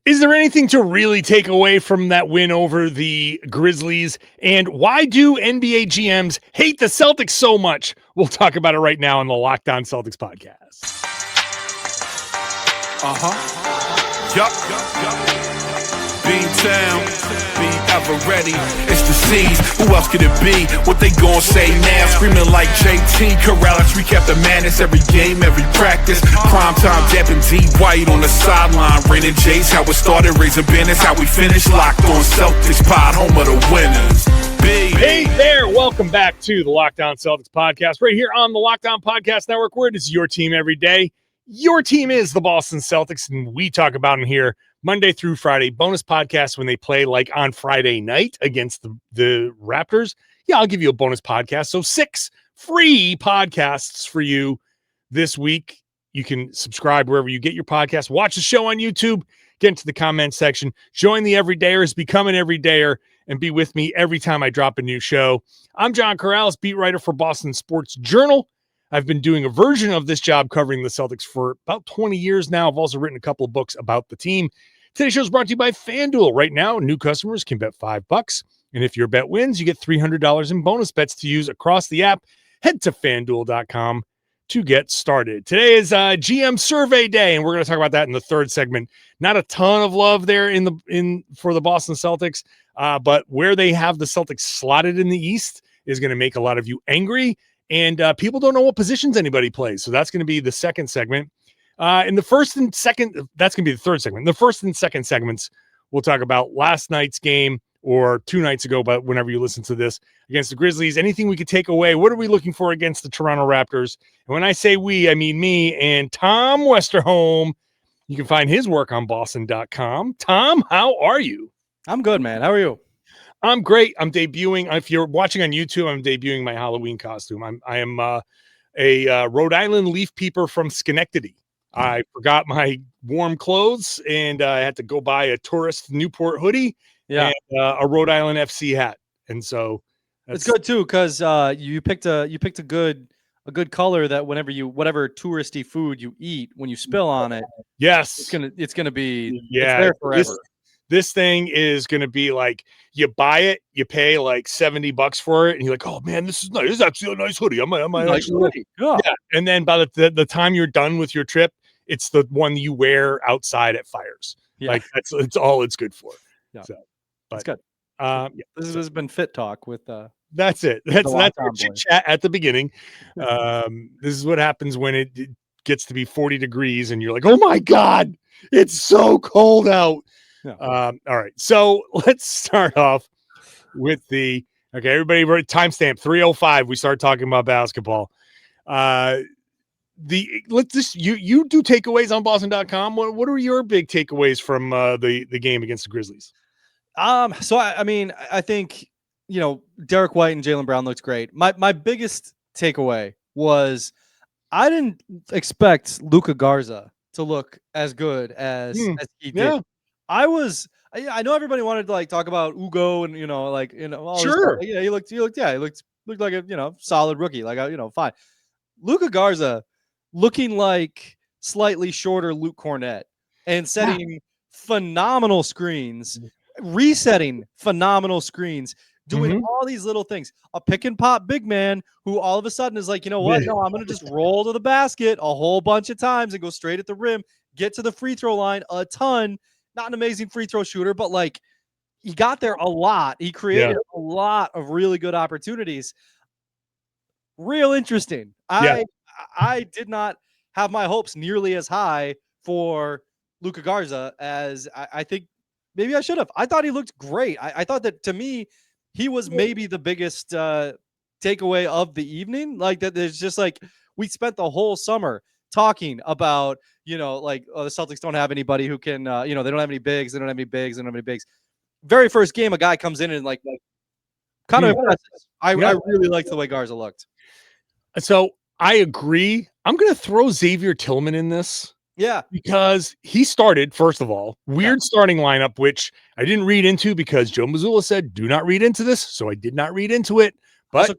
Is there anything to really take away from that win over the Grizzlies? And why do NBA GMs hate the Celtics so much? We'll talk about it right now on the Locked On Celtics podcast. Beantown, be ever ready. It's the C's. Who else could it be? What they gon' say now? Screaming like JT. Karalis recap the madness every game, every practice. Prime time, Deppin' D White on the sideline. Raining J's, how it started, raising banners, how we finished. Locked On Celtics pod, home of the winners. Hey there, welcome back to the Locked On Celtics podcast, right here on the Locked On Podcast Network, where it is your team every day. Your team is the Boston Celtics, and we talk about them here Monday through Friday. Bonus podcast when they play like on Friday night against the Raptors. Yeah, I'll give you a bonus podcast. So 6 free podcasts for you this week. You can subscribe wherever you get your podcast. Watch the show on YouTube. Get into the comment section. Join the Everydayers. Become an Everydayer and be with me every time I drop a new show. I'm John Karalis, beat writer for Boston Sports Journal. I've been doing a version of this job covering the Celtics for about 20 years now. I've also written a couple of books about the team. Today's show is brought to you by FanDuel. Right now, new customers can bet $5. And if your bet wins, you get $300 in bonus bets to use across the app. Head to FanDuel.com to get started. Today is GM Survey Day, and we're going to talk about that in the third segment. Not a ton of love there for the Boston Celtics, but where they have the Celtics slotted in the East is going to make a lot of you angry. And people don't know what positions anybody plays. So that's going to be the second segment. In the first and second, that's going to be the third segment. In the first and second segments, we'll talk about last night's game or 2 nights ago, but whenever you listen to this, against the Grizzlies, anything we could take away. What are we looking for against the Toronto Raptors? And when I say we, I mean me and Tom Westerholm. You can find his work on Boston.com. Tom, how are you? I'm good, man. How are you? I'm great. I'm debuting. If you're watching on YouTube, I'm debuting my Halloween costume. I am a Rhode Island leaf peeper from Schenectady. I forgot my warm clothes, and I had to go buy a tourist Newport hoodie and a Rhode Island FC hat. And so it's good too, because you picked a good color that whatever touristy food you eat, when you spill on it, yes, it's gonna be it's there forever. This thing is going to be like, you buy it, you pay like $70 for it, and you're like, oh man, this is nice. This is actually a nice hoodie. I might nice hoodie. Yeah. And then by the time you're done with your trip, it's the one you wear outside at fires. Yeah. Like it's all it's good for. Yeah. So, that's good. This has been Fit Talk with that's it. That's our chit chat at the beginning. This is what happens when it gets to be 40 degrees and you're like, oh my God, it's so cold out. Yeah. All right, so let's start off with everybody, timestamp 3:05. We start talking about basketball. You do takeaways on Boston.com. What are your big takeaways from the game against the Grizzlies? So I mean, I think Derek White and Jaylen Brown looked great. My biggest takeaway was I didn't expect Luka Garza to look as good as he did. Yeah. I know everybody wanted to talk about Ugo and all sure. Yeah, he looked like a solid rookie, fine. Luka Garza looking like slightly shorter Luke Cornett and setting phenomenal screens, resetting phenomenal screens, doing all these little things. A pick and pop big man who all of a sudden is like, you know what? No, I'm going to just roll to the basket a whole bunch of times and go straight at the rim, get to the free throw line a ton. Not an amazing free throw shooter, but he got there a lot. He created a lot of really good opportunities. Real interesting. I did not have my hopes nearly as high for Luka Garza as I think maybe I should have. I thought he looked great. I thought that, to me, he was maybe the biggest takeaway of the evening. That there's just we spent the whole summer talking about, the Celtics don't have anybody who can, they don't have any bigs. They don't have any bigs. They don't have any bigs. Very first game, a guy comes in and kind of impresses. I really liked the way Garza looked. So I agree. I'm going to throw Xavier Tillman in this. Yeah. Because he started, first of all, weird starting lineup, which I didn't read into because Joe Mazzulla said, do not read into this. So I did not read into it. But also,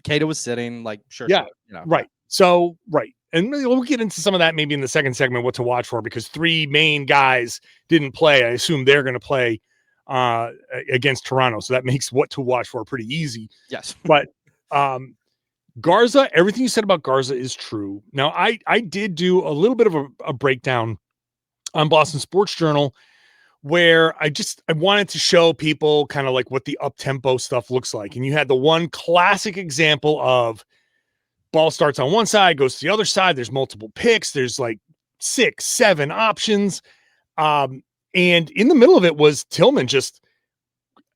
Cato was sitting, sure. Yeah, right. So, right. and we'll get into some of that maybe in the second segment, what to watch for, because 3 main guys didn't play. I assume they're going to play against Toronto. So that makes what to watch for pretty easy. Yes. But Garza, everything you said about Garza is true. Now, I did do a little bit of a breakdown on Boston Sports Journal where I wanted to show people kind of like what the up-tempo stuff looks like. And you had the one classic example of ball starts on one side, goes to the other side. There's multiple picks. There's like 6, 7 options. And in the middle of it was Tillman just,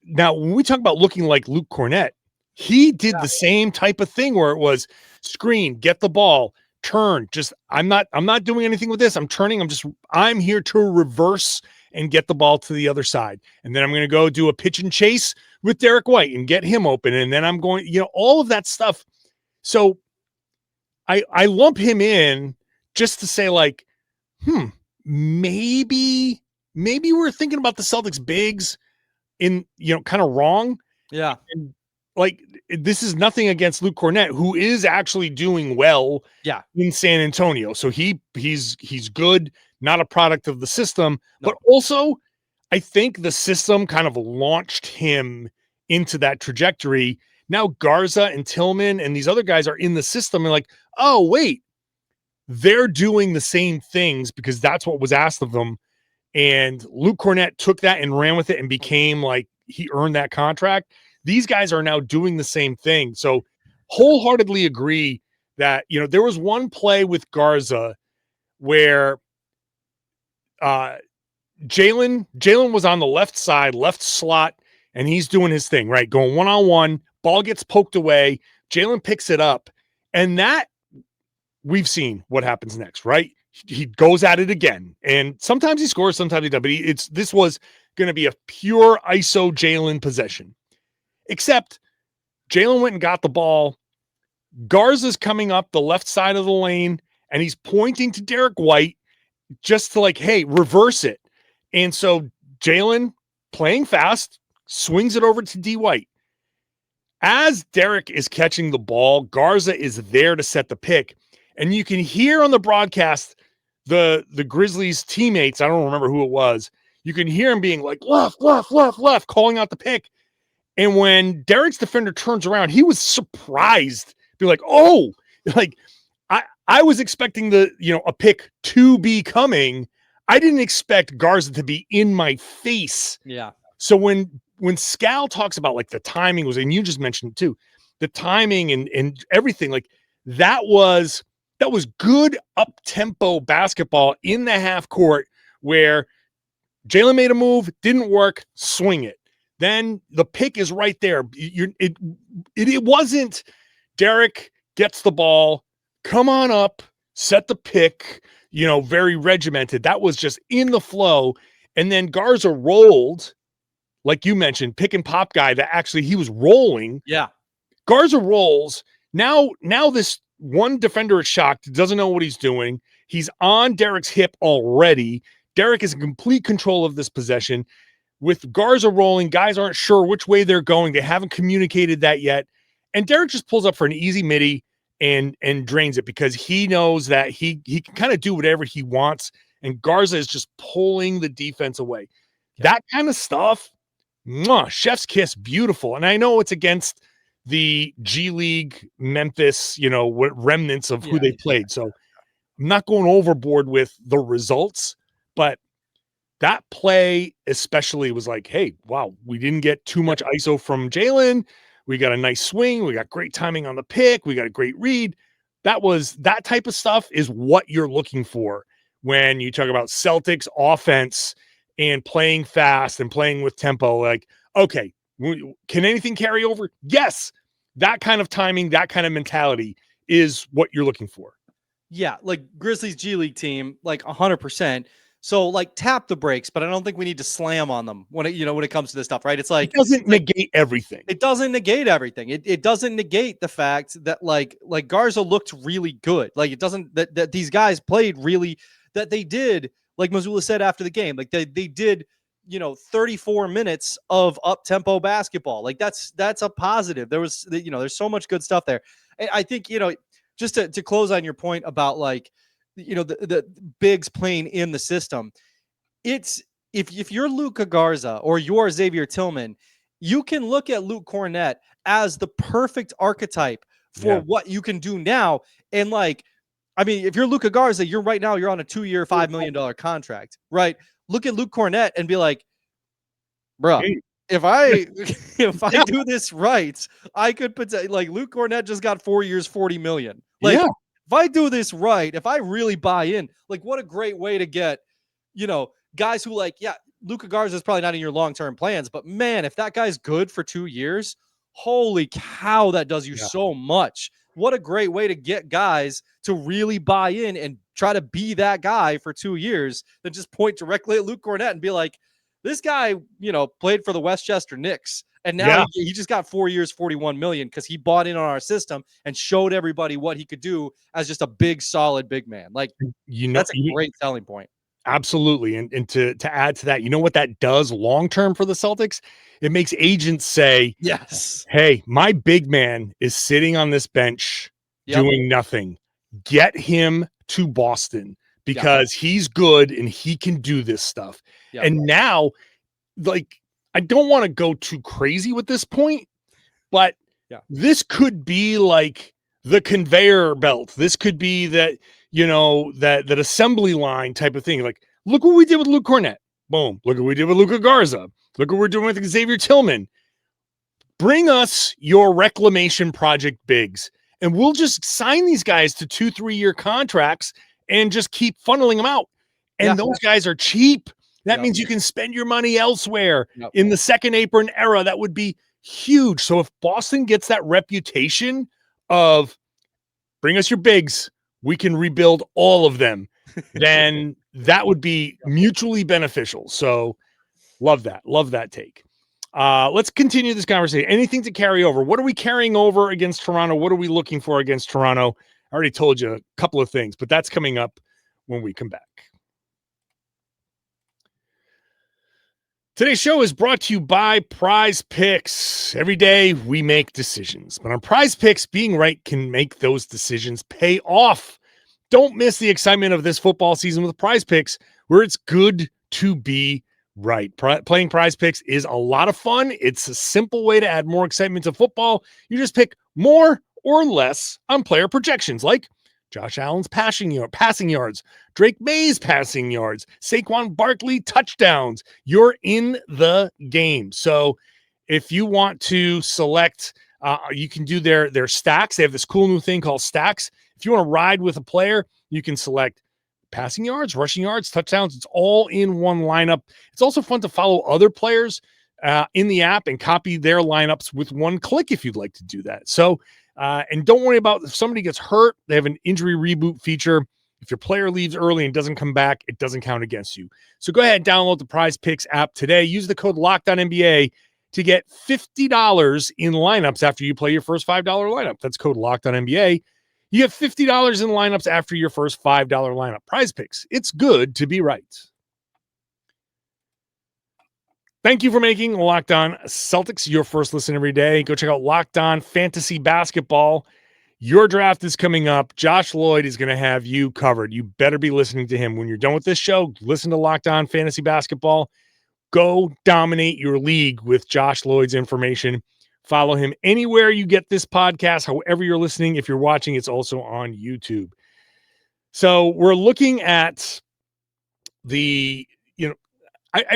now when we talk about looking like Luke Cornett, he did the same type of thing where it was screen, get the ball, turn, just, I'm not doing anything with this. I'm turning. I'm here to reverse and get the ball to the other side. And then I'm going to go do a pitch and chase with Derek White and get him open. And then I'm going, all of that stuff. So I lump him in just to say like, maybe we're thinking about the Celtics bigs in, kind of wrong. Yeah. And like, this is nothing against Luke Cornett, who is actually doing well in San Antonio. So he's good, not a product of the system, but also I think the system kind of launched him into that trajectory. Now Garza and Tillman and these other guys are in the system and like, oh, wait, they're doing the same things because that's what was asked of them. And Luke Cornett took that and ran with it and became like, he earned that contract. These guys are now doing the same thing. So wholeheartedly agree that, there was one play with Garza where Jaylen was on the left side, left slot, and he's doing his thing, right? Going one-on-one, ball gets poked away, Jaylen picks it up, and that we've seen what happens next, right? He goes at it again, and sometimes he scores, sometimes he doesn't, but this was going to be a pure ISO Jaylen possession. Except Jaylen went and got the ball. Garza's coming up the left side of the lane, and he's pointing to Derek White just to like, hey, reverse it. And so Jaylen, playing fast, swings it over to D. White. As Derek is catching the ball, Garza is there to set the pick. And you can hear on the broadcast the Grizzlies teammates, I don't remember who it was, you can hear him being like, left, calling out the pick. And when Derek's defender turns around, he was surprised. Be like, oh, like I was expecting a pick to be coming. I didn't expect Garza to be in my face. Yeah. So when Scal talks about like the timing was, and you just mentioned it too, the timing and everything, like that was good up-tempo basketball in the half court where Jaylen made a move, didn't work, swing it. Then the pick is right there. It wasn't Derek gets the ball, come on up, set the pick, very regimented. That was just in the flow. And then Garza rolled, like you mentioned, pick and pop guy that actually he was rolling. Yeah. Garza rolls. Now this one defender is shocked, doesn't know what he's doing. He's on Derek's hip already. Derek is in complete control of this possession. With Garza rolling, guys aren't sure which way they're going. They haven't communicated that yet. And Derek just pulls up for an easy midi and drains it because he knows that he can kind of do whatever he wants. And Garza is just pulling the defense away. Yeah. That kind of stuff, chef's kiss, beautiful. And I know it's against the G League Memphis, remnants of who they played. So I'm not going overboard with the results, but that play especially was like, hey, wow, we didn't get too much ISO from Jaylen. We got a nice swing. We got great timing on the pick. We got a great read. That type of stuff is what you're looking for when you talk about Celtics offense and playing fast and playing with tempo. Like, okay, can anything carry over? Yes. That kind of timing, that kind of mentality is what you're looking for. Yeah. Like Grizzlies G League team, like 100%. So like tap the brakes, but I don't think we need to slam on them when it comes to this stuff, right? It's like, it doesn't negate everything. It doesn't negate everything. It doesn't negate the fact that like Garza looked really good. Like it doesn't, that these guys played really, that they did, like Mazzulla said after the game, like they did, 34 minutes of up-tempo basketball. Like that's a positive. There was, there's so much good stuff there. And I think, just to close on your point about like, the bigs playing in the system, it's if you're Luka Garza or you're Xavier Tillman, you can look at Luke Cornett as the perfect archetype for what you can do now. And like, I mean, if you're Luka Garza, you're on a 2-year, $5 million contract, right? Look at Luke Cornett and be like, bruh, if I do this right, I could like Luke Cornett just got 4 years, 40 million. Like, if I do this right, if I really buy in, like, what a great way to get, guys who like, Luka Garza is probably not in your long-term plans, but man, if that guy's good for 2 years, holy cow, that does you so much. What a great way to get guys to really buy in and try to be that guy for 2 years than just point directly at Luke Cornett and be like, this guy, played for the Westchester Knicks, and now he just got 4 years, 41 million because he bought in on our system and showed everybody what he could do as just a big, solid big man. Like, that's a great selling point. Absolutely. And to add to that, you know what that does long-term for the Celtics? It makes agents say, yes, hey, my big man is sitting on this bench doing nothing. Get him to Boston because he's good and he can do this stuff. And now, like, I don't want to go too crazy with this point, but this could be like the conveyor belt. This could be that, that assembly line type of thing. Like, look what we did with Luke Cornett. Boom. Look what we did with Luka Garza. Look what we're doing with Xavier Tillman. Bring us your reclamation project bigs, and we'll just sign these guys to 2-3 year contracts and just keep funneling them out. And those guys are cheap. That means you can spend your money elsewhere in the second apron era. That would be huge. So if Boston gets that reputation of bring us your bigs, we can rebuild all of them, then that would be mutually beneficial. So love that take. Let's continue this conversation. Anything to carry over? What are we carrying over against Toronto? What are we looking for against Toronto? I already told you a couple of things, but that's coming up when we come back. Today's show is brought to you by Prize Picks. Every day we make decisions, but on Prize Picks, being right can make those decisions pay off. Don't miss the excitement of this football season with Prize Picks, where it's good to be right. Playing Prize Picks is a lot of fun. It's a simple way to add more excitement to football. You just pick more or less on player projections, like Josh Allen's passing yards, Drake May's passing yards, Saquon Barkley touchdowns. You're in the game. So if you want to select, you can do their stacks. They have this cool new thing called stacks. If you want to ride with a player, you can select passing yards, rushing yards, touchdowns. It's all in one lineup. It's also fun to follow other players in the app and copy their lineups with one click if you'd like to do that. So, and don't worry about if somebody gets hurt. They have an injury reboot feature. If your player leaves early and doesn't come back, it doesn't count against you. So go ahead and download the Prize Picks app today. Use the code LOCKEDONNBA to get $50 in lineups after you play your first $5 lineup. That's code LOCKEDONNBA. You get $50 in lineups after your first $5 lineup. Prize Picks. It's good to be right. Thank you for making Locked On Celtics your first listen every day. Go check out Locked On Fantasy Basketball. Your draft is coming up. Josh Lloyd is going to have you covered. You better be listening to him. When you're done with this show, listen to Locked On Fantasy Basketball. Go dominate your league with Josh Lloyd's information. Follow him anywhere you get this podcast, however you're listening. If you're watching, it's also on YouTube. So we're looking at I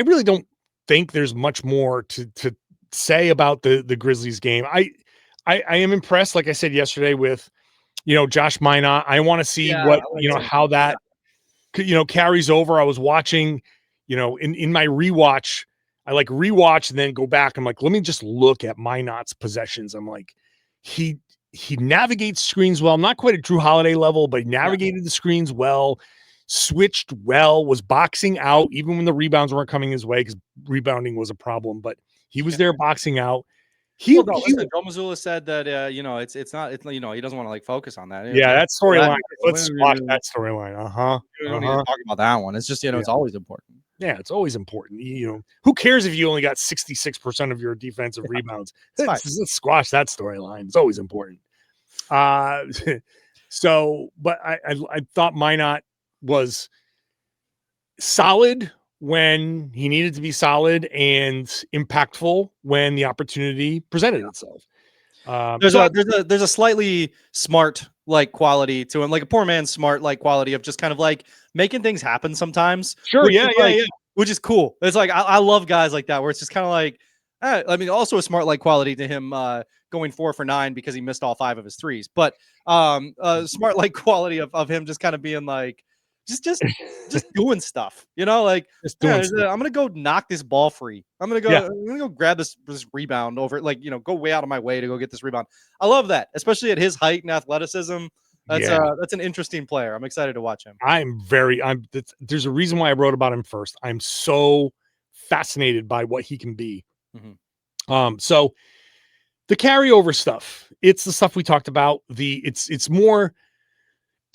really don't think there's much more to say about the Grizzlies game. I am impressed, like I said yesterday, with Josh Minot. I want to see how that carries over. I was watching, in my rewatch. I like rewatch and then go back. I'm like, let me just look at Minot's possessions. I'm like, he navigates screens well. Not quite at Drew Holiday level, but he navigated the screens well. Switched well, was boxing out even when the rebounds weren't coming his way because rebounding was a problem, but he was there boxing out. Joe Mazzulla said that it's not he doesn't want to like focus on that. That storyline. Let's squash that storyline. We don't need to talk about that one. It's just it's always important. Yeah, it's always important. Who cares if you only got 66% of your defensive rebounds? Let's squash that storyline. It's always important. So, but I thought Minot was solid when he needed to be solid and impactful when the opportunity presented itself. There's a slightly smart like quality to him, like a poor man's smart like quality of just kind of like making things happen sometimes. Sure, Which yeah, is, yeah, like, yeah. Which is cool. It's like I love guys like that where it's just kind of like, I mean, also a smart like quality to him going 4 for 9 because he missed all 5 of his threes. But smart like quality of him just kind of being like just doing stuff, you know, like Just doing stuff. I'm gonna go knock this ball free. I'm gonna Yeah. go grab this rebound over, like, you know, go way out of my way to go get this rebound. I love that, especially at his height and athleticism. That's an interesting player. I'm excited to watch him. There's a reason why I wrote about him first. I'm so fascinated by what he can be. Mhm. So the carryover stuff, it's the stuff we talked about. It's more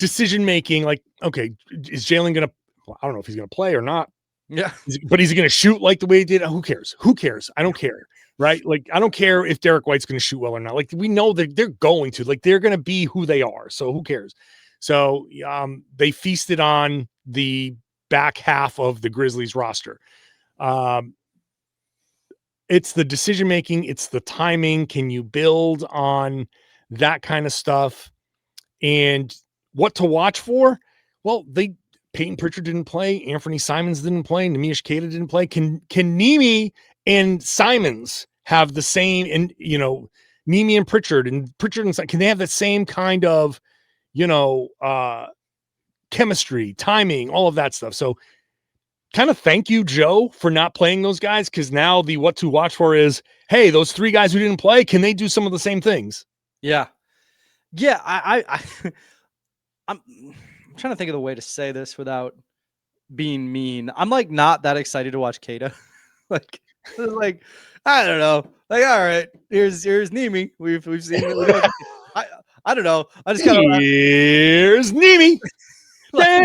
decision making. Like, okay, is Jaylen gonna? Well, I don't know if he's gonna play or not. Yeah. But is he gonna shoot like the way he did? Who cares? Who cares? I don't care. Right? Like, I don't care if Derek White's gonna shoot well or not. Like, we know that they're going to. Like, they're gonna be who they are. So who cares? So they feasted on the back half of the Grizzlies roster. It's the decision making, it's the timing. Can you build on that kind of stuff? And what to watch for? Well, Peyton Pritchard didn't play, Anthony Simons didn't play, Nemish Queta didn't play. Can Nemi and Simons have the same, and you know, Nemi and Pritchard and can they have the same kind of, you know, chemistry, timing, all of that stuff? So kind of thank you, Joe, for not playing those guys, because now the what to watch for is, hey, those 3 guys who didn't play, can they do some of the same things? Yeah. I'm trying to think of the way to say this without being mean. I'm like not that excited to watch Queta. like I don't know. Like, all right, here's Nemi. We've seen it. I don't know. I just kind of here's Nemi. I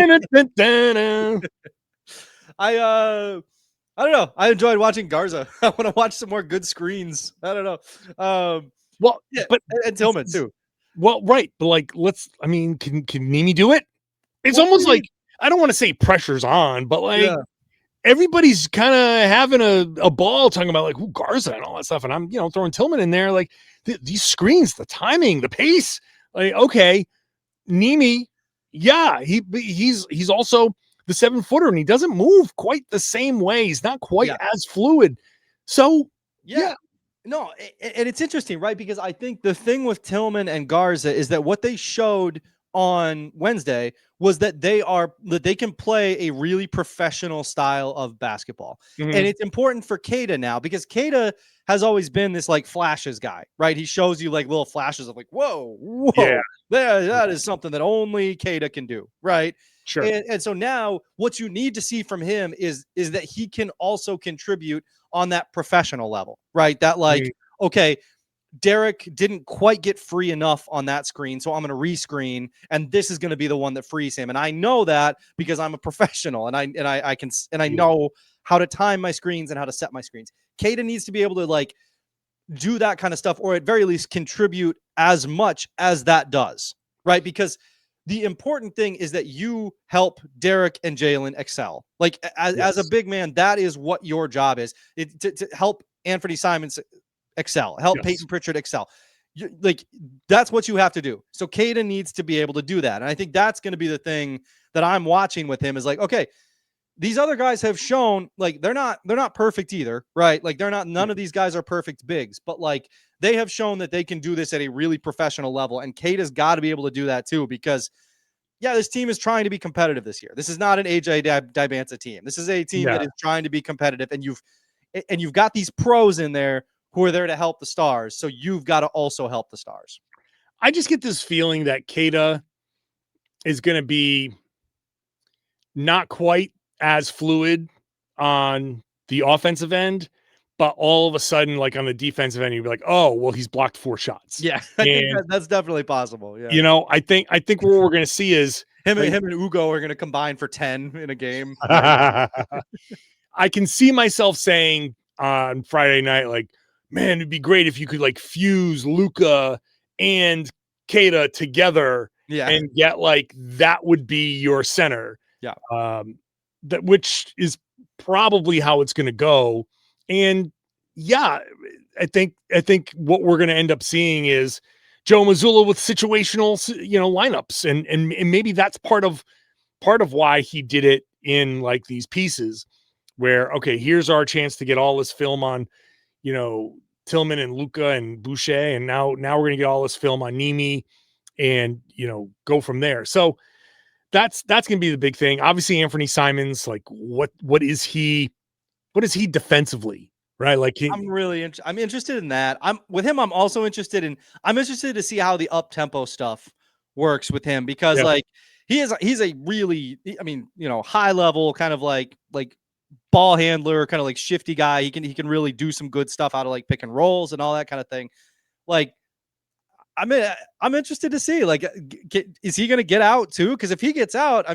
don't know. I enjoyed watching Garza. I want to watch some more good screens. I don't know. Well, yeah, but and Tillman too. Well, right, but like, can Nemi do it? It's almost like, I don't want to say pressure's on, but like everybody's kind of having a ball talking about like who Garza and all that stuff, and I'm, you know, throwing Tillman in there, like these screens, the timing, the pace. Like, okay, Nemi, yeah, he's also the 7-footer, and he doesn't move quite the same way. He's not quite as fluid. So yeah. No, and it's interesting, right? Because I think the thing with Tillman and Garza is that what they showed on Wednesday was that they can play a really professional style of basketball. Mm-hmm. And it's important for Queta now, because Queta has always been this like flashes guy, right? He shows you like little flashes of like, whoa, yeah, that is something that only Queta can do, right? Sure. And so now what you need to see from him is that he can also contribute on that professional level, right? That like, okay, Derek didn't quite get free enough on that screen, so I'm going to rescreen, and this is going to be the one that frees him. And I know that because I'm a professional, and I know how to time my screens and how to set my screens. Queta needs to be able to like do that kind of stuff, or at very least contribute as much as that does, right? Because the important thing is that you help Derek and Jaylen excel. Like as a big man, that is what your job is. To help Anthony Simons excel, help Peyton Pritchard excel. Like that's what you have to do. So Queta needs to be able to do that. And I think that's going to be the thing that I'm watching with him is like, okay, these other guys have shown like they're not perfect either, right? Like none of these guys are perfect bigs, but like they have shown that they can do this at a really professional level. And Queta's got to be able to do that too, because this team is trying to be competitive this year. This is not an AJ Dybantsa team. This is a team that is trying to be competitive, and you've got these pros in there who are there to help the stars. So you've got to also help the stars. I just get this feeling that Queta is going to be not quite as fluid on the offensive end, but all of a sudden, like on the defensive end, you'd be like, oh, well, he's blocked 4 shots. Yeah, I think that's definitely possible. Yeah, you know, I think what we're going to see is him and Ugo are going to combine for 10 in a game. I can see myself saying on Friday night, like, man, it'd be great if you could like fuse Luka and Queta together and get like that would be your center. Yeah. That which is probably how it's going to go. And yeah, I think what we're going to end up seeing is Joe Mazzulla with situational, lineups, and maybe that's part of why he did it in like these pieces where, okay, here's our chance to get all this film on, Tillman and Luka and Boucher, and now we're going to get all this film on Nimi and, go from there. So that's going to be the big thing. Obviously, Anthony Simons, like what is he defensively, right? Like I'm interested in that. I'm also interested to see how the up tempo stuff works with him, because like he's a really, high level kind of like ball handler, kind of like shifty guy. He can really do some good stuff out of like pick and rolls and all that kind of thing. Like, I'm interested to see, like, is he going to get out too? Because if he gets out,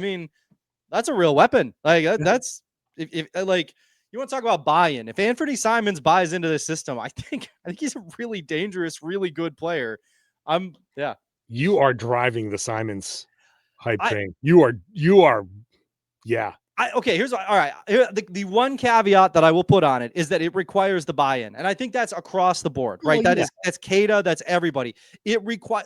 that's a real weapon. Like that's if like you want to talk about buy-in. If Anthony Simons buys into this system, I think he's a really dangerous, really good player. You are driving the Simons hype train. You are. Yeah. Here's all right. The one caveat that I will put on it is that it requires the buy-in, and I think that's across the board, right? That's Kada, that's everybody. It requires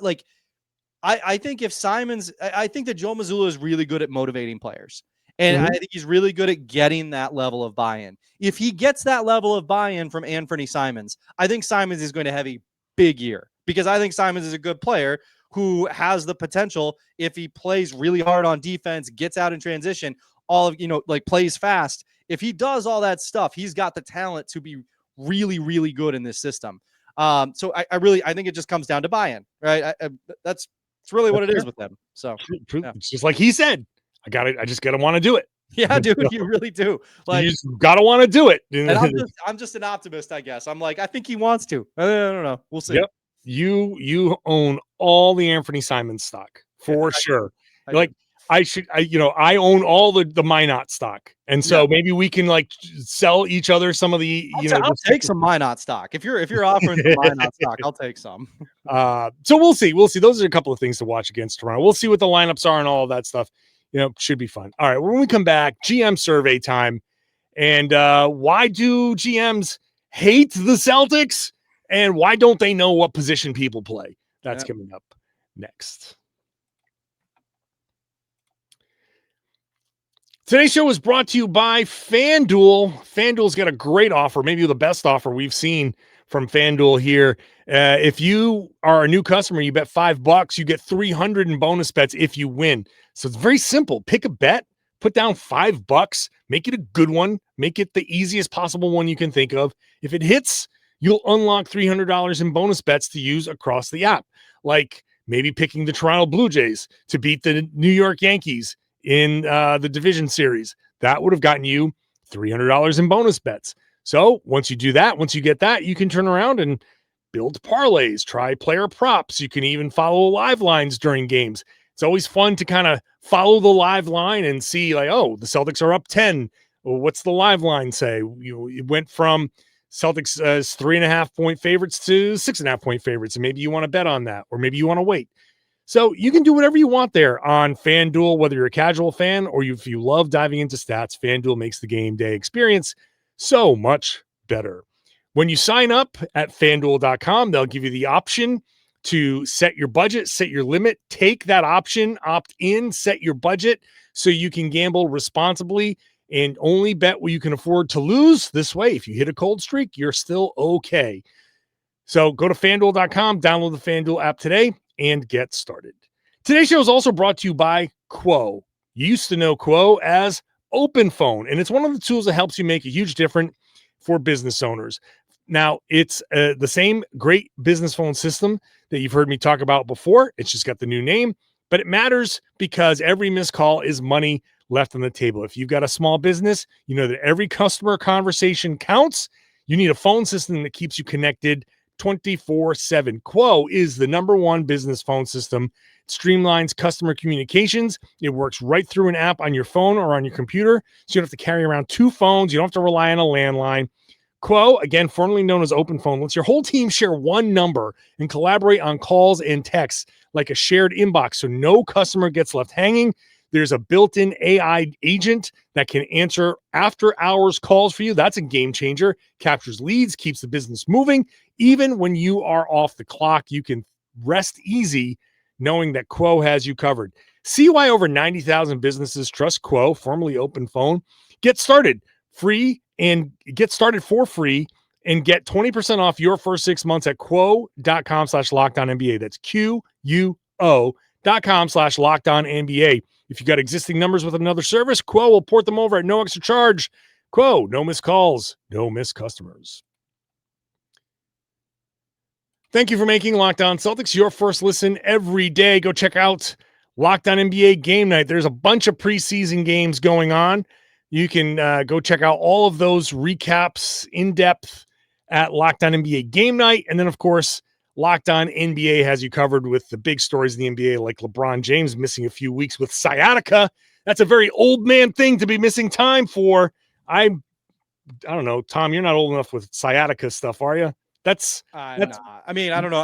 I think if Simons, I think that Joe Mazzulla is really good at motivating players, and I think he's really good at getting that level of buy-in. If he gets that level of buy-in from Anthony Simons, I think Simons is going to have a big year, because I think Simons is a good player who has the potential, if he plays really hard on defense, gets out in transition, plays fast. If he does all that stuff, he's got the talent to be really, really good in this system. So I think it just comes down to buy-in, right? That's really what it is with them. So it's just like he said, I just gotta want to do it. Yeah, dude, you really do. Like, you just gotta want to do it. And I'm just an optimist, I guess. I'm like, I think he wants to. I don't know. We'll see. Yep. You own all the Anthony Simons stock for sure. I own all the Minot stock. And so maybe we can like sell each other some of the, I'll take some Minot stock. If you're offering some Minot stock, I'll take some. So we'll see. Those are a couple of things to watch against Toronto. We'll see what the lineups are and all of that stuff. Should be fun. All right. When we come back, GM survey time. And why do GMs hate the Celtics? And why don't they know what position people play? That's coming up next. Today's show is brought to you by FanDuel. FanDuel's got a great offer, maybe the best offer we've seen from FanDuel here. If you are a new customer, you bet $5, you get $300 in bonus bets if you win. So it's very simple. Pick a bet, put down $5, make it a good one, make it the easiest possible one you can think of. If it hits, you'll unlock $300 in bonus bets to use across the app, like maybe picking the Toronto Blue Jays to beat the New York Yankees in the division series. That would have gotten you $300 in bonus bets. So once you do that, once you get that, you can turn around and build parlays, try player props. You can even follow live lines during games. It's always fun to kind of follow the live line and see like, oh, the Celtics are up 10. Well, what's the live line say? It went from Celtics as 3.5 point favorites to 6.5 point favorites. And maybe you want to bet on that, or maybe you want to wait. So you can do whatever you want there on FanDuel, whether you're a casual fan or if you love diving into stats. FanDuel makes the game day experience so much better. When you sign up at FanDuel.com, they'll give you the option to set your budget, set your limit, take that option, opt in, set your budget so you can gamble responsibly and only bet what you can afford to lose. This way, if you hit a cold streak, you're still okay. So go to FanDuel.com, download the FanDuel app today, and get started. Today's show is also brought to you by Quo. You used to know Quo as Open Phone, and it's one of the tools that helps you make a huge difference for business owners. Now, it's the same great business phone system that you've heard me talk about before. It's just got the new name, but it matters because every missed call is money left on the table. If you've got a small business, you know that every customer conversation counts. You need a phone system that keeps you connected 24/7. Quo is the #1 business phone system. It streamlines customer communications. It works right through an app on your phone or on your computer, so you don't have to carry around 2 phones. You don't have to rely on a landline. Quo, again, formerly known as Open Phone, lets your whole team share one number and collaborate on calls and texts like a shared inbox so no customer gets left hanging. There's a built-in AI agent that can answer after-hours calls for you. That's a game changer. Captures leads, keeps the business moving. Even when you are off the clock, you can rest easy knowing that Quo has you covered. See why over 90,000 businesses trust Quo, formerly Open Phone. Get started for free and get 20% off your first 6 months at quo.com/LockedOnNBA. That's QUO.com/LockedOnNBA. If you got existing numbers with another service, Quo will port them over at no extra charge. Quo, no missed calls, no missed customers. Thank you for making Locked On Celtics your first listen every day. Go check out Locked On NBA Game Night. There's a bunch of preseason games going on. You can go check out all of those recaps in depth at Locked On NBA Game Night. And then, of course, Locked On NBA has you covered with the big stories in the NBA, like LeBron James missing a few weeks with sciatica. That's a very old man thing to be missing time for. I don't know, Tom, you're not old enough with sciatica stuff, are you? That's not. I mean, I don't know.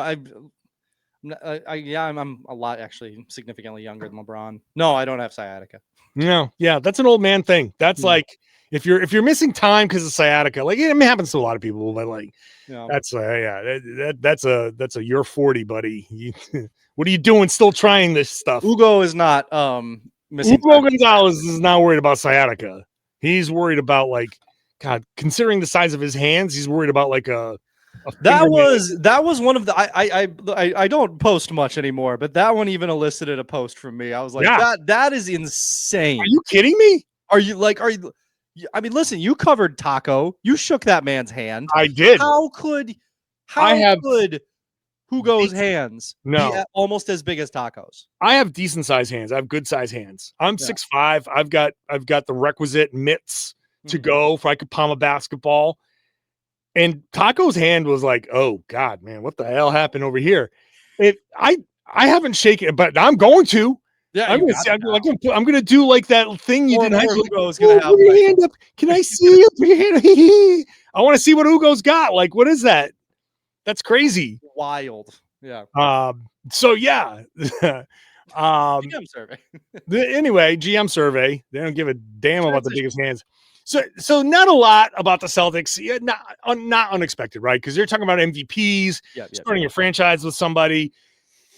I'm a lot actually significantly younger than LeBron. No, I don't have sciatica. No, yeah, that's an old man thing. That's like if you're missing time because of sciatica, like it happens to a lot of people, but like that's that's a you're 40, buddy. What are you doing? Still trying this stuff? Ugo is not missing. Ugo Gonzalez is not worried about sciatica. He's worried about like God. Considering the size of his hands, he's worried about like that was one of the I don't post much anymore, but that one even elicited a post from me. I was like, that is insane. Are you kidding me? Are you? I mean, listen, you covered Taco. You shook that man's hand. I did. How could Hugo's hands be almost as big as Taco's? I have decent sized hands. I have good sized hands. I'm 6'5". I've got the requisite mitts to go for I could palm a basketball. And Taco's hand was like, oh God, man, what the hell happened over here? I haven't shaken it, but I'm going to. Yeah, I'm gonna do like that thing you did. Ugo's gonna have your hand up. Can I see you? Put your hand up. I want to see what Ugo's got. Like, what is that? That's crazy. Wild. Yeah. So yeah. GM survey. Anyway, GM survey. They don't give a damn about the biggest hands. So not a lot about the Celtics. Yeah, not unexpected, right? Because you're talking about MVPs, starting your franchise with somebody.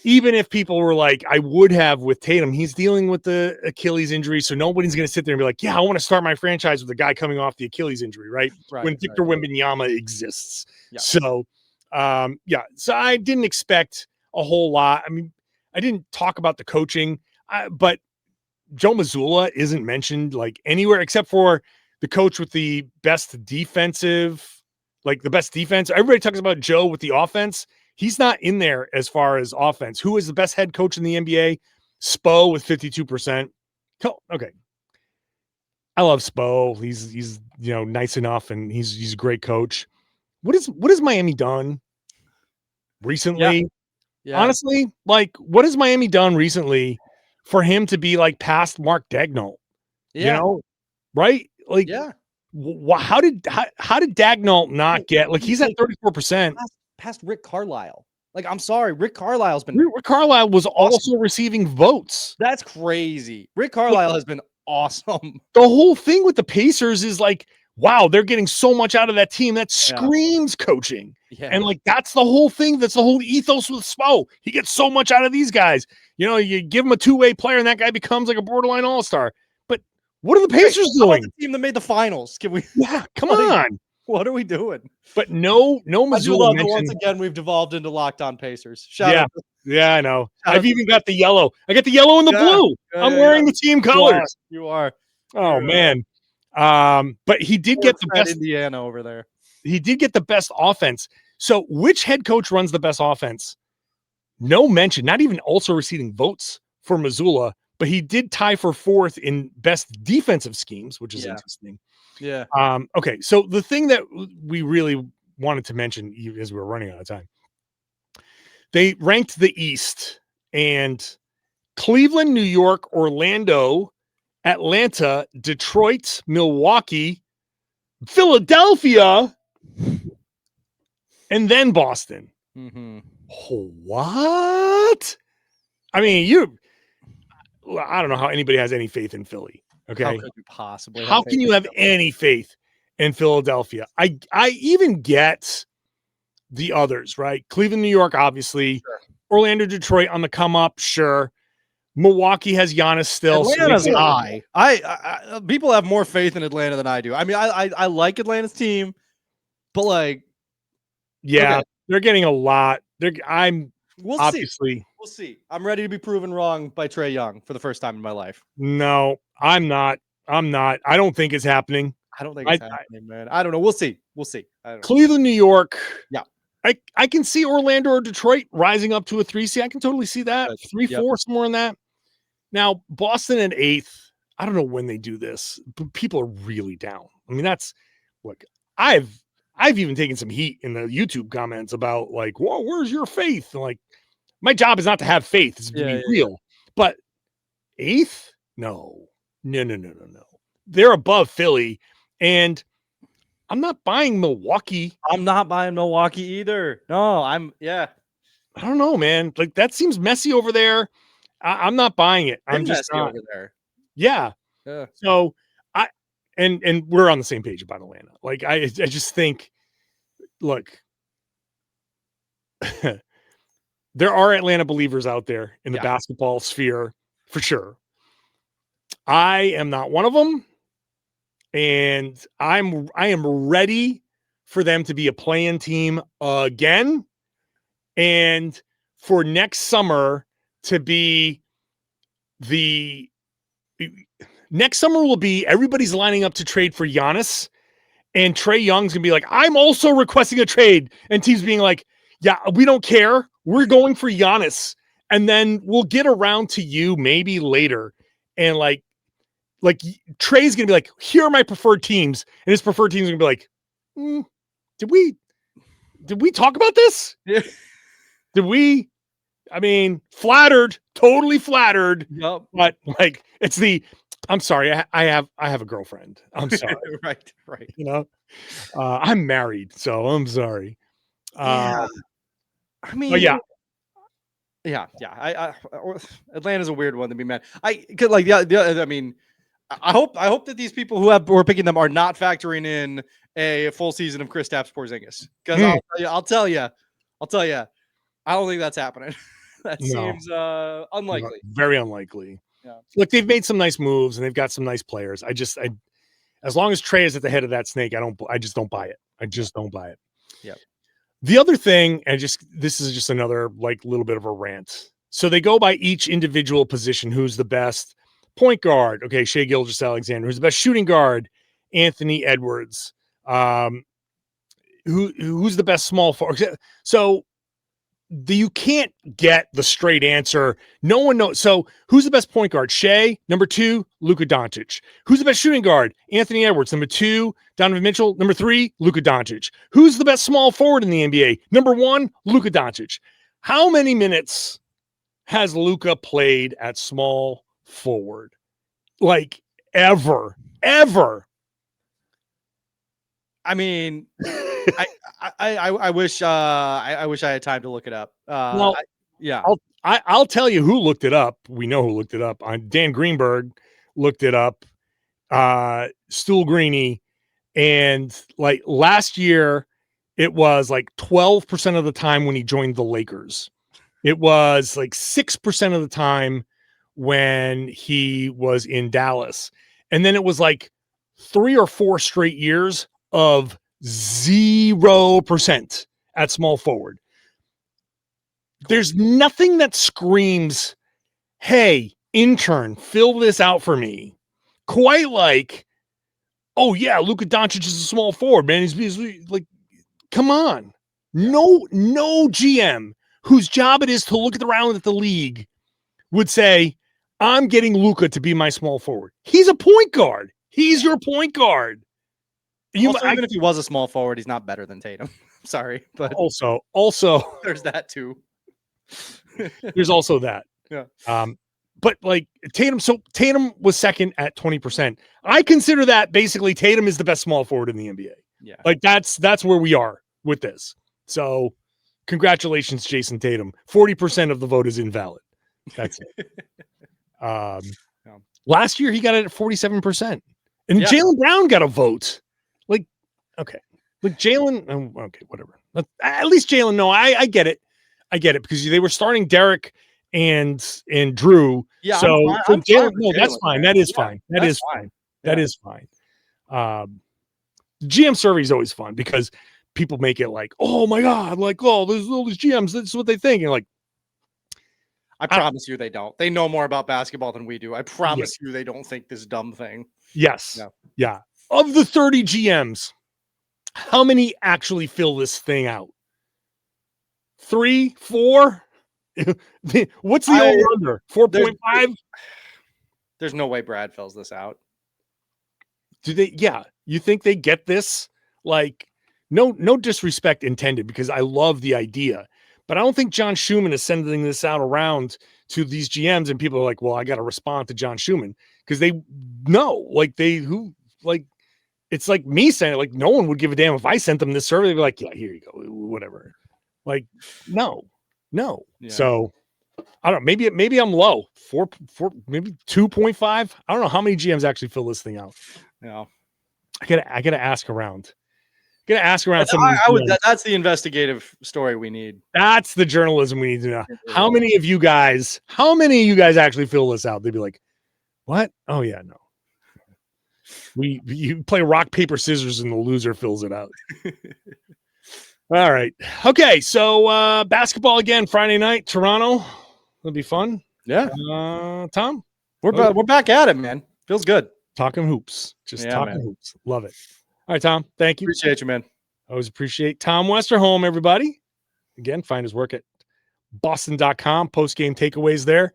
Even if people were like, I would have with Tatum, he's dealing with the Achilles injury, so nobody's going to sit there and be like, yeah, I want to start my franchise with a guy coming off the Achilles injury, right? When Victor Wembanyama exists. Yeah. So, so I didn't expect a whole lot. I mean, I didn't talk about the coaching, but Joe Mazzulla isn't mentioned like anywhere except for the coach with the best defensive, like the best defense. Everybody talks about Joe with the offense. He's not in there as far as offense. Who is the best head coach in the NBA? Spo with 52%. Okay. I love Spo. He's nice enough and he's a great coach. What has Miami done recently? Yeah. Honestly, like what has Miami done recently for him to be like past Mark Daigneault? Right? Like how did Daigneault not get like he's at 34%? Past Rick Carlisle. Like, I'm sorry, Rick Carlisle was also receiving votes. That's crazy. Rick Carlisle has been awesome. The whole thing with the Pacers is like, wow, they're getting so much out of that team that screams coaching. Yeah. And like, that's the whole thing. That's the whole ethos with Spo. He gets so much out of these guys. You give him a two-way player and that guy becomes like a borderline all-star. But what are the Pacers doing? The team that made the finals. Can we? Yeah, come on. What are we doing? But no Mazzulla mentioned. Once again, we've devolved into Locked On Pacers. Shout out. Yeah, I know. I've even got the yellow. I got the yellow and the blue. I'm wearing the team colors. You are. Oh man. But he did get the best Indiana over there. He did get the best offense. So which head coach runs the best offense? No mention. Not even also receiving votes for Mazzulla, but he did tie for fourth in best defensive schemes, which is interesting. Yeah. Okay. So the thing that we really wanted to mention as we were running out of time, they ranked the East and Cleveland, New York, Orlando, Atlanta, Detroit, Milwaukee, Philadelphia, and then Boston. Mm-hmm. Oh, what? I mean, I don't know how anybody has any faith in Philly. Okay. How could you possibly? How can you have any faith in Philadelphia? I even get the others, right? Cleveland, New York, obviously. Sure. Orlando, Detroit on the come up, sure. Milwaukee has Giannis still. Atlanta's high. I people have more faith in Atlanta than I do. I mean, I like Atlanta's team, but like, yeah, okay. They're getting a lot. We'll obviously see. We'll see. I'm ready to be proven wrong by Trae Young for the first time in my life. No, I'm not. I don't think it's happening. I don't think it's happening, man. I don't know. We'll see. Cleveland, New York. Yeah. I can see Orlando or Detroit rising up to a 3 seed. I can totally see that. 3-4, somewhere in that. Now, Boston at 8th. I don't know when they do this, but people are really down. I mean, look, I've even taken some heat in the YouTube comments about like, whoa, where's your faith? And like, my job is not to have faith, it's to be real. But 8th? No. They're above Philly, and I'm not buying Milwaukee. I'm not buying Milwaukee either. No, I don't know, man. Like, that seems messy over there. I'm not buying it. I'm just not over there. Yeah. So and we're on the same page about Atlanta. Like, I just think, look, there are Atlanta believers out there in the basketball sphere for sure. I am not one of them. And I am ready for them to be a play-in team again, and for next summer to be next summer will be everybody's lining up to trade for Giannis, and Trae Young's gonna be like, I'm also requesting a trade, and teams being like, yeah, we don't care, we're going for Giannis, and then we'll get around to you maybe later, and like Trey's gonna be like, here are my preferred teams, and his preferred teams are gonna be like, did we talk about this? Yeah. Did we? I mean, flattered, totally flattered. Yep. But like, I'm sorry, I have a girlfriend. I'm sorry. right. You know, I'm married, so I'm sorry. I mean, yeah. Atlanta's a weird one to be mad. I mean, I hope that these people who are picking them are not factoring in a full season of Kristaps Porzingis, because I'll tell you, I don't think that's happening. That seems unlikely. Very unlikely. Yeah. Look, they've made some nice moves and they've got some nice players. As long as Trae is at the head of that snake, I just don't buy it. I just don't buy it. Yeah. The other thing, this is just another like little bit of a rant. So they go by each individual position. Who's the best point guard? Okay, Shai Gilgeous-Alexander. Who's the best shooting guard? Anthony Edwards. Who's the best small forward? So you can't get the straight answer. No one knows. So who's the best point guard? Shai. Number 2, Luka Doncic. Who's the best shooting guard? Anthony Edwards. Number 2, Donovan Mitchell. Number 3, Luka Doncic. Who's the best small forward in the NBA? Number 1, Luka Doncic. How many minutes has Luka played at small forward? Like ever. I mean, I wish I had time to look it up. I'll tell you who looked it up. We know who looked it up. Dan Greenberg looked it up. Stool Greeny, and like last year, it was like 12% of the time when he joined the Lakers. It was like 6% of the time when he was in Dallas, and then it was like 3 or 4 straight years of 0% at small forward. There's nothing that screams, hey, intern, fill this out for me. Quite like, oh yeah, Luka Doncic is a small forward, man. He's like, come on. No GM whose job it is to look around at the league would say, I'm getting Luka to be my small forward. He's a point guard. He's your point guard. Even if he was a small forward, he's not better than Tatum. Sorry, but also there's that too. There's also that. Yeah. But like Tatum was second at 20%. I consider that basically Tatum is the best small forward in the NBA. Yeah. Like that's where we are with this. So congratulations, Jayson Tatum. 40% of the vote is invalid. That's it. Last year he got it at 47%. And Jaylen Brown got a vote. Like, okay. Like Jaylen, okay, whatever. At least Jaylen, no, I get it. I get it because they were starting Derek and Drew. Yeah, so I'm Jaylen, fine no, that's fine. That is fine. That is fine. That is fine. GM survey is always fun because people make it like, oh my God, like, oh, there's all these GMs. This is what they think. And like, I promise you they don't. They know more about basketball than we do. I promise you they don't think this dumb thing. Yes. Yeah. Of the 30 GMs, how many actually fill this thing out? 3, 4? What's the over-under? 4.5? There's no way Brad fills this out. Do they? Yeah. You think they get this? Like, no disrespect intended because I love the idea. But I don't think John Schumann is sending this out around to these GMs and people are like, well, I got to respond to John Schumann because they know, like it's like me saying it, like no one would give a damn if I sent them this survey. They'd be like, yeah, here you go, whatever. Like, no. Yeah. So I don't know. Maybe I'm low. 4, maybe 2.5. I don't know how many GMs actually fill this thing out. Yeah. I gotta ask around. Gonna ask around some. That's the investigative story we need. That's the journalism we need to know. How many of you guys actually fill this out? They'd be like, "What? Oh yeah, no." You play rock paper scissors and the loser fills it out. All right, okay. So basketball again Friday night, Toronto. It'll be fun. Yeah. Tom, we're back at it, man. Feels good. Talking hoops, talking hoops. Love it. All right, Tom, thank you. Appreciate you, man. I always appreciate Tom Westerholm, everybody. Again, find his work at boston.com, post-game takeaways there.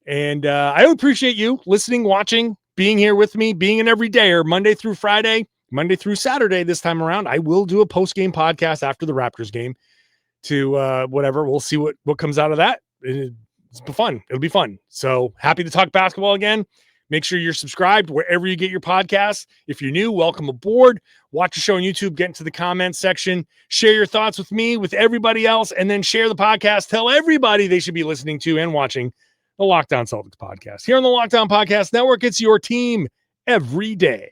And I appreciate you listening, watching, being here with me, being an everydayer, Monday through Friday, Monday through Saturday this time around. I will do a post-game podcast after the Raptors game to whatever. We'll see what comes out of that. It's fun. It'll be fun. So happy to talk basketball again. Make sure you're subscribed wherever you get your podcasts. If you're new, welcome aboard. Watch the show on YouTube. Get into the comments section. Share your thoughts with me, with everybody else, and then share the podcast. Tell everybody they should be listening to and watching the Locked On Celtics podcast. Here on the Locked On Podcast Network, it's your team every day.